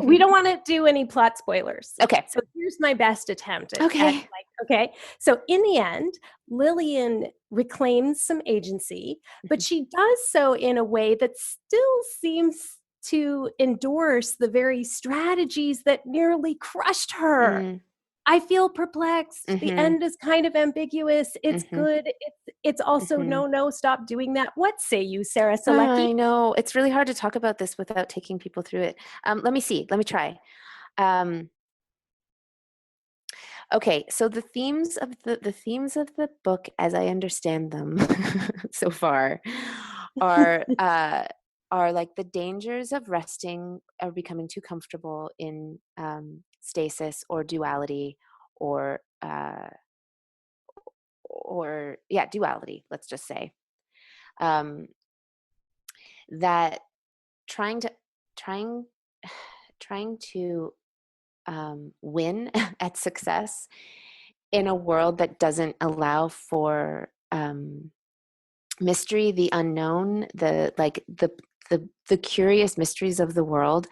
we don't want to do any plot spoilers. Okay. So here's my best attempt at Okay. like, okay. So in the end, Lillian reclaims some agency, but she does so in a way that still seems to endorse the very strategies that nearly crushed her. Mm, I feel perplexed. The mm-hmm, end is kind of ambiguous. It's mm-hmm, good. It's also mm-hmm. no, stop doing that. What say you, Sarah Selecky? I know it's really hard to talk about this without taking people through it. Let me see. Let me try. Um, okay, so the themes of the book, as I understand them so far, are uh, are like the dangers of resting or becoming too comfortable in stasis or duality, or yeah, duality. Let's just say um, that trying to trying trying to win at success in a world that doesn't allow for mystery, the unknown, the curious mysteries of the world,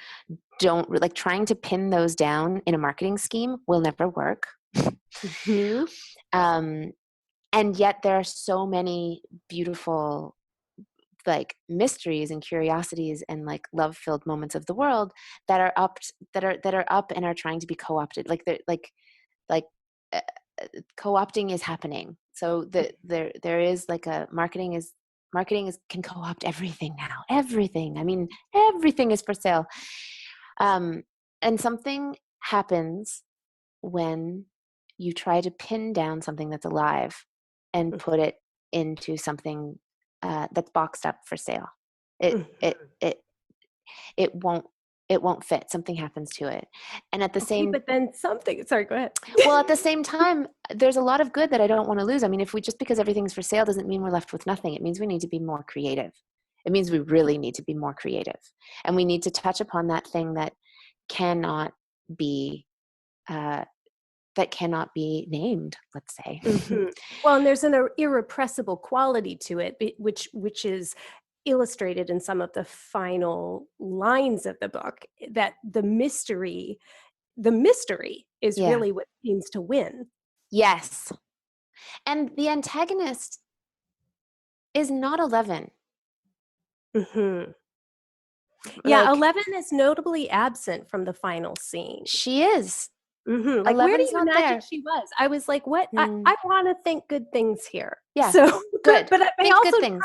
don't like trying to pin those down in a marketing scheme will never work. Mhm. um, and yet there are so many beautiful like mysteries and curiosities and like love filled moments of the world that are up and are trying to be co-opted, like they're like uh, co-opting is happening. So there is like a marketing is can co-opt everything now. Everything. I mean, everything is for sale. Um, and something happens when you try to pin down something that's alive and put it into something that's boxed up for sale. It it Mhm. it it won't fit. Something happens to it, and at the Okay, same but then sorry, go ahead. well, at the same time, there's a lot of good that I don't want to lose. I mean, if we just because everything's for sale doesn't mean we're left with nothing. It means we need to be more creative. It means we really need to be more creative, and we need to touch upon that thing that cannot be uh, named. Let's say. Mhm. Well, and there's an irrepressible quality to it, which is illustrated in some of the final lines of the book, that the mystery is Yeah. really what seems to win. Yes. And the antagonist is not 11. Mhm. Yeah, Like 11 is notably absent from the final scene. she is. Like, where do 11's you not imagine there. she was? I was like, "What? I Mm, I wanna think good things here." yeah. So, Good. but I Think also good things.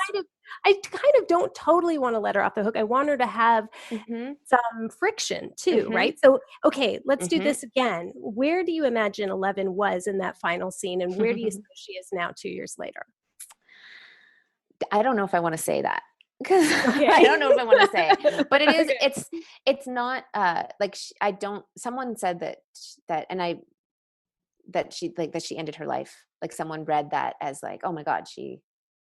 kind of don't totally wanna let her off the hook. I want her to have Mhm. some friction too, Mhm. right? So, okay, let's do Mhm. this again. Where do you imagine 11 was in that final scene, and where do you suppose she is now 2 years later? I don't know if I want to say that because I Okay. don't know if I want to say it, but it is. Okay. It's not like I don't. Someone said that, and I that she ended her life. Like someone read that as like, oh my God, she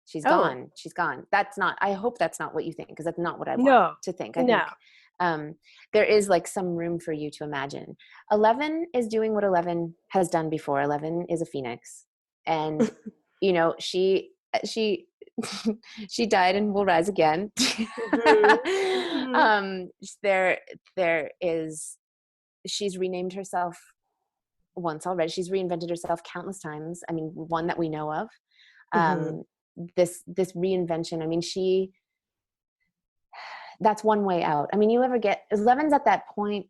She's Oh, gone. She's gone. That's not, I hope that's not what you think, because that's not what I want no, to think. I no. think there is like some room for you to imagine. 11 is doing what 11 has done before. 11 is a phoenix. And, you know, she she died and will rise again. Mhm. Mhm. There is, she's renamed herself once already. She's reinvented herself countless times. I mean, one that we know of. Mhm. This reinvention. I mean, that's one way out. I mean, you ever get, 11's at that point,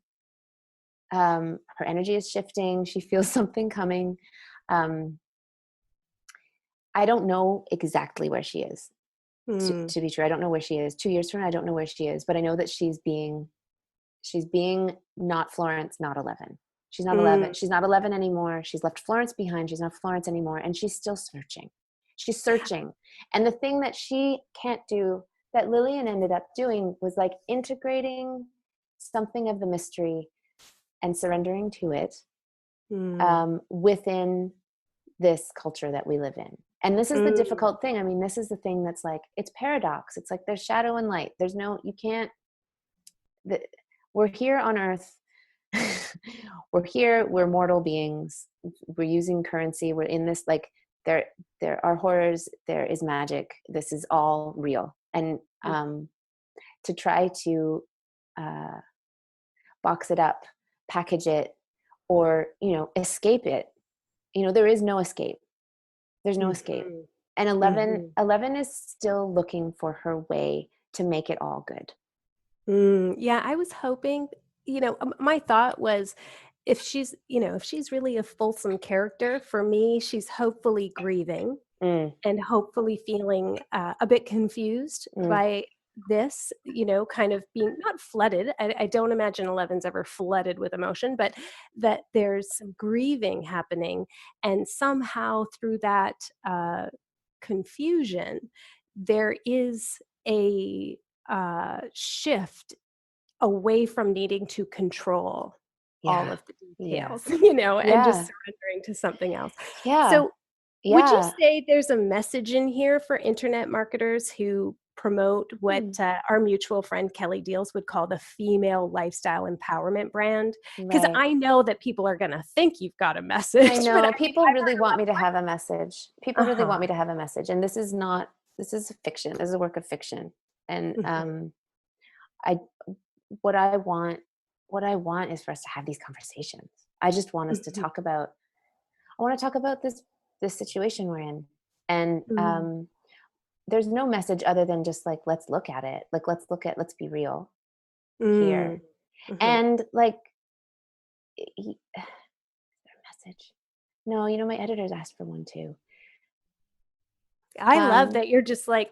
her energy is shifting. She feels something coming. I don't know exactly where she is. Mm. To be true, I don't know where she is. 2 years from now, I don't know where she is, but I know that she's being not Florence, not 11. She's not 11. Mm. She's not 11 anymore. She's left Florence behind. She's not Florence anymore. And she's still searching. She's searching. And the thing that she can't do, that Lillian ended up doing, was like integrating something of the mystery and surrendering to it Mm. within this culture that we live in. And this is the Mm. difficult thing. I mean, this is the thing that's like, it's paradox. It's like there's shadow and light. There's no, you can't, we're here on earth. We're here, we're mortal beings, we're using currency, we're in this, like, there are horrors, there is magic, this is all real. And to try to box it up, package it, or, you know, escape it, you know, there is no escape. There's no escape. Mhm. And Mhm. 11 is still looking for her way to make it all good. Yeah, I was hoping, my thought was if she's, if she's really a fulsome character, for me, she's hopefully grieving Mm, and hopefully feeling a bit confused mm, by this, kind of being not flooded. I don't imagine Eleven's ever flooded with emotion, but that there's some grieving happening. And somehow through that confusion, there is a shift away from needing to control all yeah, of the yeah, details, and just yeah, surrendering to something else. yeah, So, would you yeah. say there's a message in here for internet marketers who promote what Hmm. our mutual friend Kelly Deals would call the female lifestyle empowerment brand? Because Right. I know that people are going to think you've got a I message, but know I mean, people really want me to have a message. People uh really want huh. me to have a message. And this is not, this is fiction. This is a work of fiction. And I, what I want, what I want is for us to have these conversations. I just want us to talk about, I want to talk about this situation we're in. And there's no message other than just like, let's look at it. Like, let's be real here. And like, message. No, you know, my editors asked for one too. I love Um, that you're just like,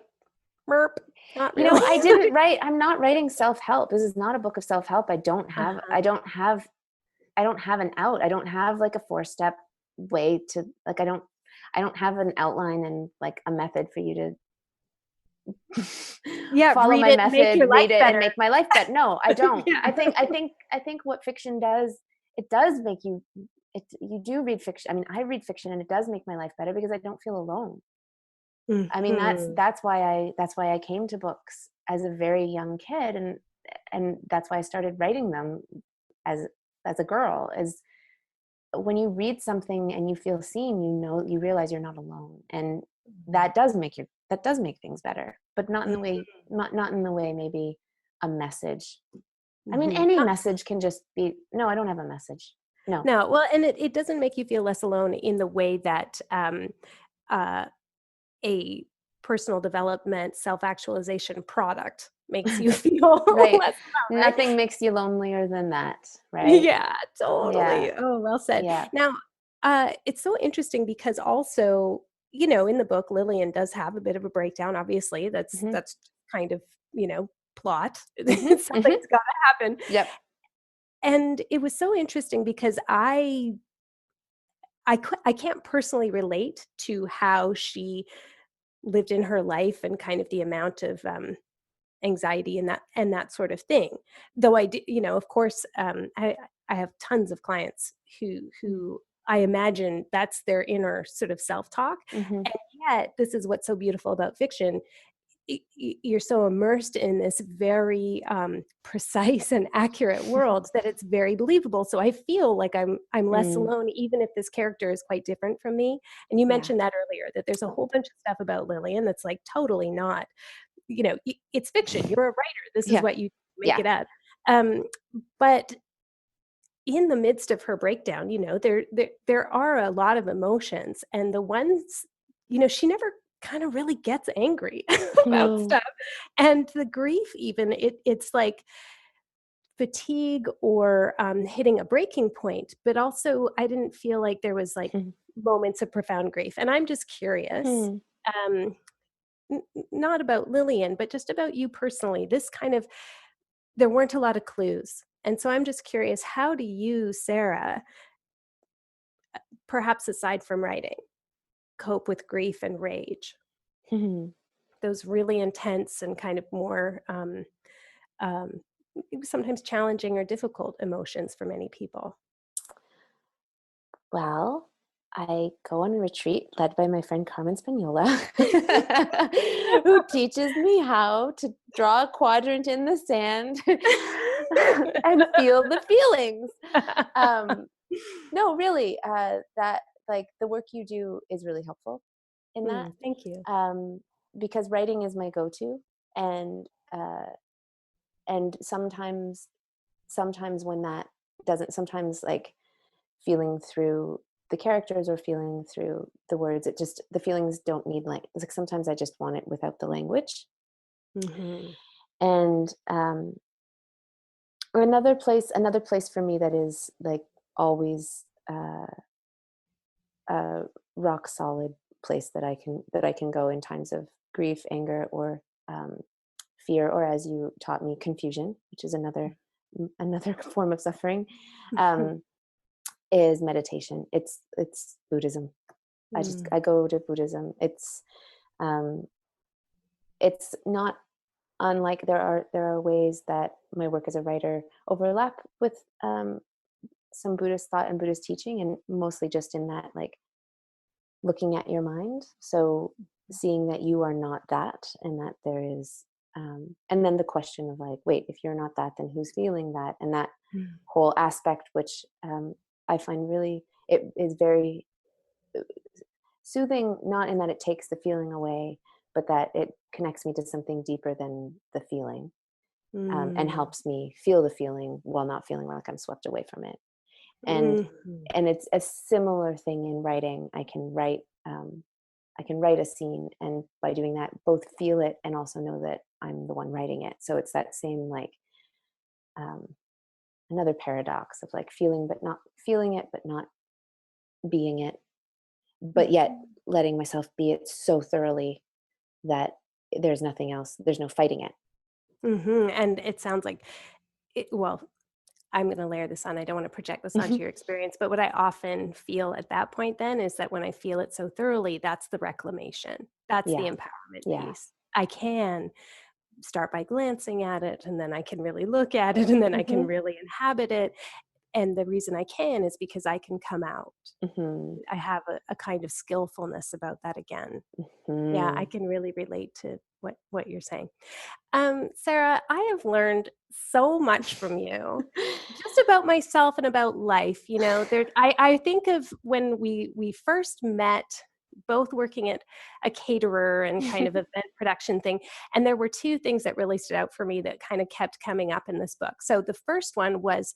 merp, not you know, really. I didn't write, I'm not writing self-help. This is not a book of self-help. Uh-huh. I don't have an out. I don't have like a 4-step way to, like, I don't have an outline and like a method for you to Yeah, follow read my it and make method, your life read it and better. make my life better. No, I don't. Yeah. I think what fiction does, it does make you, you do read fiction. I mean, I read fiction and it does make my life better because I don't feel alone. I mean, Mhm. that's why I came to books as a very young kid, and that's why I started writing them as a girl. Is when you read something and you feel seen, you know, you realize you're not alone, and that does make things better, but not in the way, not in the way maybe a message. I mean, Mhm. any message can just be, no, I don't have a message. No. No, well, and it doesn't make you feel less alone in the way that, uh, a personal development, self-actualization product makes you feel Right. less alone, right? Nothing makes you lonelier than that, right? Yeah, Yeah. totally. Oh, well said. Yeah. Now, it's so interesting because also, in the book, Lillian does have a bit of a breakdown. Obviously, Mhm. that's kind of, plot. Mhm. Something's Mhm. got to happen. Yep. And it was so interesting because I can't personally relate to how she lived in her life and kind of the amount of anxiety and that sort of thing. Though I do, of course, I have tons of clients Mm. who I imagine that's their inner sort of self talk, Mhm. and yet, this is what's so beautiful about fiction. You're so immersed in this very precise and accurate world that it's very believable. So I feel like I'm less alone, even if this character is quite different from me. And you Yeah. mentioned that earlier, that there's a whole bunch of stuff about Lillian that's like totally not, it's fiction. You're a writer. This is Yeah. what you make Yeah. it up. But in the midst of her breakdown, there are a lot of emotions, and the ones, she never kind of really gets angry about No. stuff. And the grief, even, it's like fatigue or hitting a breaking point, but also I didn't feel like there was like moments of profound grief. And I'm just curious, um, not about Lillian, but just about you personally. There weren't a lot of clues. And so I'm just curious, how do you, Sarah, perhaps aside from writing, cope with grief and rage? Those really intense and kind of more um, sometimes challenging or difficult emotions for many people. Well, I go on a retreat led by my friend Carmen Spagnola, who teaches me how to draw a quadrant in the sand and feel the feelings. No, really, that like the work you do is really helpful in that, Thank you. because writing is my go-to, and sometimes when that doesn't, sometimes like feeling through the characters or feeling through the words, the feelings don't need, like, it's like sometimes I just want it without the language. And or another place for me that is like always a rock solid place that I can go in times of grief, anger, or fear, or, as you taught me, confusion, which is another form of suffering, is meditation. It's Buddhism. I go to Buddhism. It's not unlike, there are ways that my work as a writer overlap with some Buddhist thought and Buddhist teaching, and mostly just in that, like, looking at your mind. So seeing that you are not that, and that there is, and then the question of, like, wait, if you're not that, then who's feeling that? And that whole aspect, which I find really, it is very soothing, not in that it takes the feeling away, but that it connects me to something deeper than the feeling, and helps me feel the feeling while not feeling like I'm swept away from it. And it's a similar thing in writing. I can write a scene, and by doing that, both feel it and also know that I'm the one writing it. So it's that same, like, another paradox of, like, feeling but not feeling it, but not being it, but yet letting myself be it so thoroughly that there's nothing else, there's no fighting it. And it sounds like, well, I'm going to layer this on. I don't want to project this onto your experience, but what I often feel at that point then is that when I feel it so thoroughly, that's the reclamation. That's the Yeah. empowerment Yeah. piece. I can start by glancing at it, and then I can really look at it, and then I can really inhabit it. And the reason I can is because I can come out. I have a kind of skillfulness about that again. Yeah, I can really relate to what you're saying. Sarah, I have learned so much from you, just about myself and about life. I think of when we first met, both working at a caterer and kind of event production thing, and there were two things that really stood out for me that kind of kept coming up in this book. So the first one was,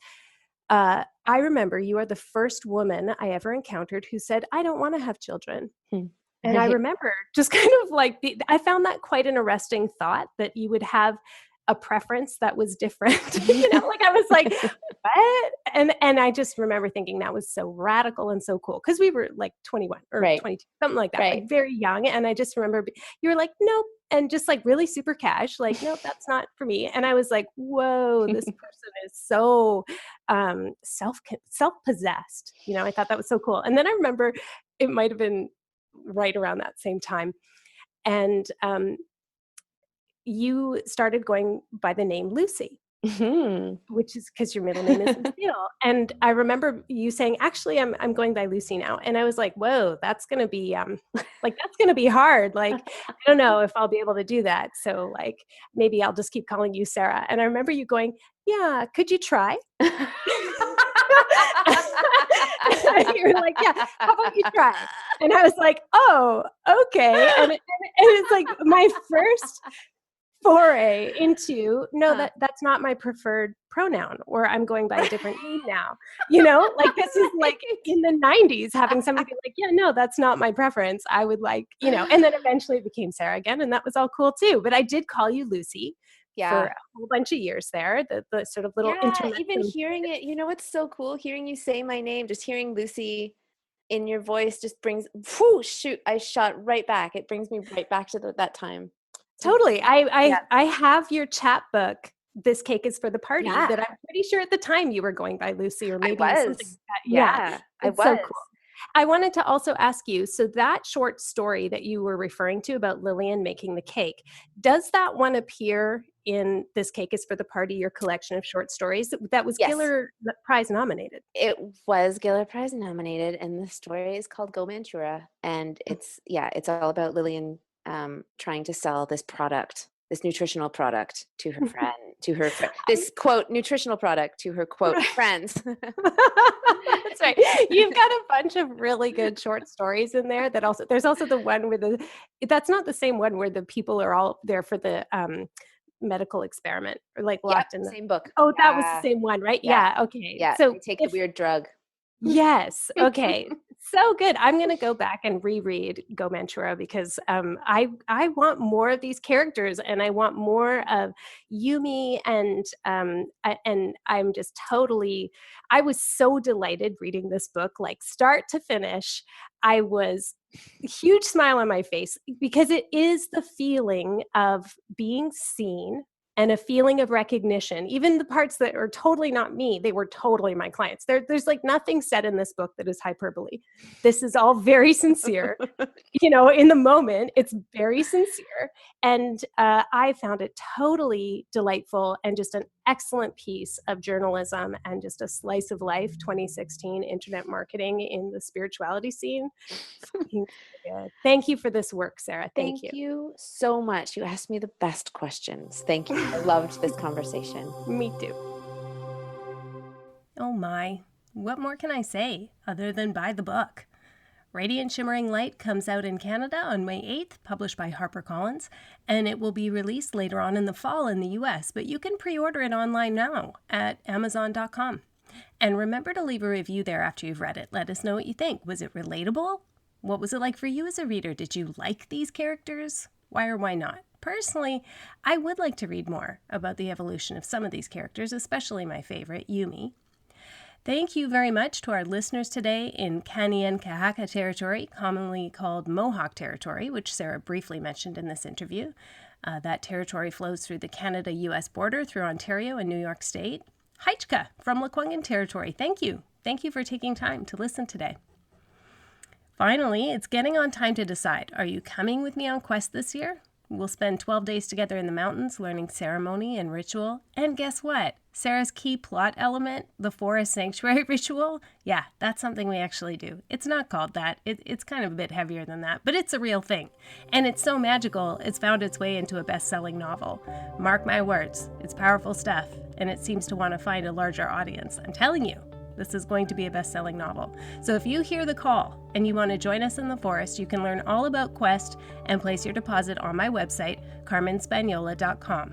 I remember you are the first woman I ever encountered who said, "I don't want to have children." And I Right. remember just kind of like, I found that quite an arresting thought, that you would have a preference that was different. Like, I was like, what? And I just remember thinking that was so radical and so cool, because we were like 21 or Right. 22, something like that, Right. like very young. And I just remember you were like, nope. And just like really super cash, like, nope, that's not for me. And I was like, whoa, this person is so self-possessed. I thought that was so cool. And then I remember it might have been right around that same time. And you started going by the name Lucy. which is because your middle name is Lucille. And I remember you saying, actually, I'm going by Lucy now. And I was like, whoa, that's going to be that's going to be hard. Like, I don't know if I'll be able to do that. So like, maybe I'll just keep calling you Sarah. And I remember you going, yeah, could you try? You were like, yeah, how about you try? And I was like, oh, okay. And it's like my first foray into, no, that's not my preferred pronoun, or I'm going by a different name now. Like this is like in the 90s, having somebody be like, yeah, no, that's not my preference. I would like, and then eventually it became Sarah again, and that was all cool too. But I did call you Lucy for a whole bunch of years there, the sort of little intermittent. Even hearing it, it's so cool hearing you say my name, just hearing Lucy in your voice just brings, I shot right back. It brings me right back to that time. Totally. I have your chapbook, This Cake is for the Party, that I'm pretty sure at the time you were going by Lucy, or maybe something like that. Yeah, I was. So cool. I wanted to also ask you, so that short story that you were referring to about Lillian making the cake, does that one appear in This Cake is for the Party, your collection of short stories? That was Giller Prize nominated. It was Giller Prize nominated, and the story is called Go Mantura. And it's all about Lillian trying to sell this product, this nutritional product to her friend, this quote nutritional product to her quote friends. That's right. You've got a bunch of really good short stories in there. There's also the one where that's not the same one where the people are all there for the medical experiment, or like locked in the same book. Oh, that was the same one, right? Yeah. Okay. Yeah. So they take the weird drug. Yes. Okay. So good. I'm going to go back and reread Go Mantura, because I want more of these characters, and I want more of Yumi, and I'm just I was so delighted reading this book, like start to finish. I was huge smile on my face, because it is the feeling of being seen and a feeling of recognition. Even the parts that are totally not me, they were totally my clients. There's like nothing said in this book that is hyperbole. This is all very sincere. In the moment, it's very sincere. And I found it totally delightful, and just an excellent piece of journalism, and just a slice of life, 2016 internet marketing in the spirituality scene. Good. Thank you for this work, Sarah. Thank you. Thank you so much. You asked me the best questions. Thank you. I loved this conversation. Me too. Oh my, what more can I say other than buy the book? Radiant Shimmering Light comes out in Canada on May 8th, published by HarperCollins, and it will be released later on in the fall in the US, but you can pre-order it online now at Amazon.com. And remember to leave a review there after you've read it. Let us know what you think. Was it relatable? What was it like for you as a reader? Did you like these characters? Why or why not? Personally, I would like to read more about the evolution of some of these characters, especially my favorite, Yumi. Thank you very much to our listeners today in Kanien'kehá:ka territory, commonly called Mohawk territory, which Sarah briefly mentioned in this interview. That territory flows through the Canada-US border through Ontario and New York State. Haichka from Lekwungen territory, thank you. Thank you for taking time to listen today. Finally, it's getting on time to decide. Are you coming with me on quest this year? We'll spend 12 days together in the mountains learning ceremony and ritual. And guess what? Sarah's key plot element, the forest sanctuary ritual, yeah, that's something we actually do. It's not called that. It's kind of a bit heavier than that, but it's a real thing. And it's so magical, it's found its way into a best-selling novel. Mark my words, it's powerful stuff, and it seems to want to find a larger audience. I'm telling you. This is going to be a best-selling novel. So if you hear the call and you want to join us in the forest, you can learn all about Quest and place your deposit on my website, carmenspagnola.com.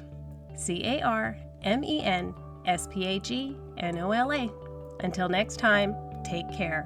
CarmenSpagnola. Until next time, take care.